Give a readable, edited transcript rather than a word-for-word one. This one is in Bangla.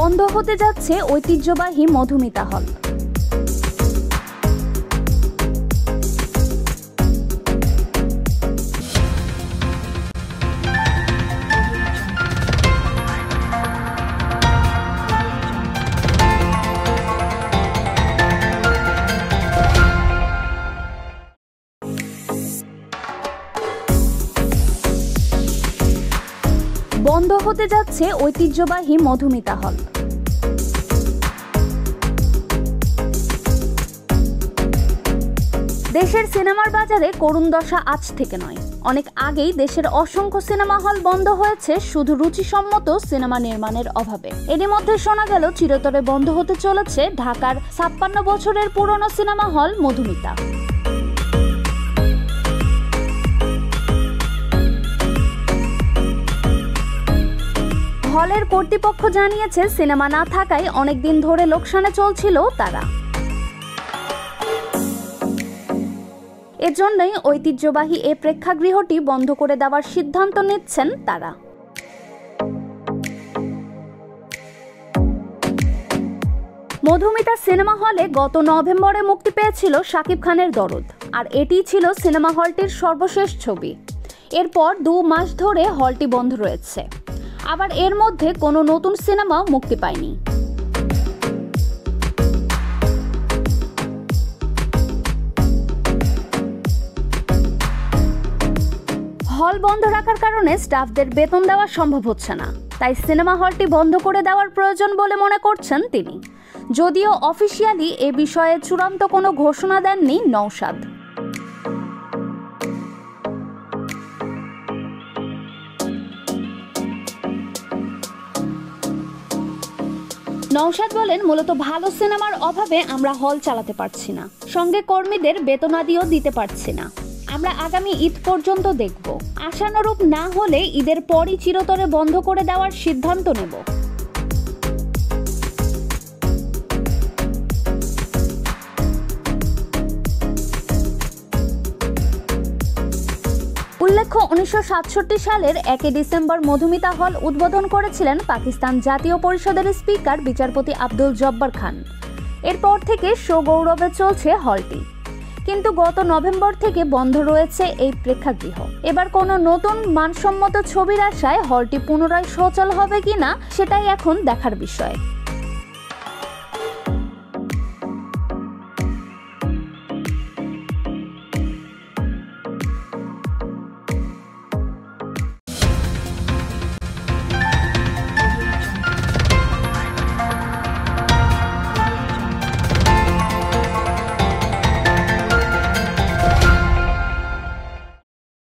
বন্ধ হতে যাচ্ছে ঐতিহ্যবাহী মধুমিতা হল। বন্ধ হতে যাচ্ছে ঐতিহ্যবাহী মধুমিতা হল। দেশের সিনেমার বাজারে করুণ দশা আজ থেকে নয়, অনেক আগেই দেশের অসংখ্য সিনেমা হল বন্ধ হয়েছে শুধু রুচিসম্মত সিনেমা নির্মাণের অভাবে। এরই মধ্যে শোনা গেল চিরতরে বন্ধ হতে চলেছে ঢাকার ৫৬ বছরের পুরনো সিনেমা হল মধুমিতা। হলের কর্তৃপক্ষ জানিয়েছে সিনেমা না থাকায় অনেকদিন ধরে লোকসানে চলছিল তারা। এজন্যই ঐতিহ্যবাহী এ প্রেক্ষাগৃহটি বন্ধ করে দেওয়ার সিদ্ধান্ত নিচ্ছেন তারা। মধুমিতা সিনেমা হলে গত নভেম্বরে মুক্তি পেয়েছিল শাকিব খানের দরদ, আর এটি ছিল সিনেমা হলটির সর্বশেষ ছবি। এরপর ২ মাস ধরে হলটি বন্ধ রয়েছে, আবার এর মধ্যে কোনো নতুন সিনেমা মুক্তি পায়নি। হল বন্ধ রাখার কারণে স্টাফদের বেতন দেওয়া সম্ভব হচ্ছে না, তাই সিনেমা হলটি বন্ধ করে দেওয়ার প্রয়োজন বলে মনে করছেন তিনি। যদিও অফিসিয়ালি এ বিষয়ে চূড়ান্ত কোনো ঘোষণা দেননি নওশাদ। নওশাদ বলেন, মূলত ভালো সিনেমার অভাবে আমরা হল চালাতে পারছি না, সঙ্গে কর্মীদের বেতনাদিও দিতে পারছি না। আমরা আগামী ঈদ পর্যন্ত দেখব, আশানুরূপ না হলে ঈদের পরই চিরতরে বন্ধ করে দেওয়ার সিদ্ধান্ত নেব। উল্লেখ্য, ১৯৬৭ সালের ১ ডিসেম্বর মধুমিতা হল উদ্বোধন করেছিলেন পাকিস্তান জাতীয় পরিষদের স্পিকার বিচারপতি আব্দুল জব্বার খান। এরপর থেকে সগৌরবে চলছে হলটি, কিন্তু গত নভেম্বর থেকে বন্ধ রয়েছে এই প্রেক্ষাগৃহ। এবার কোনো নতুন মানসম্মত ছবির আশায় হলটি পুনরায় সচল হবে কিনা সেটাই এখন দেখার বিষয়।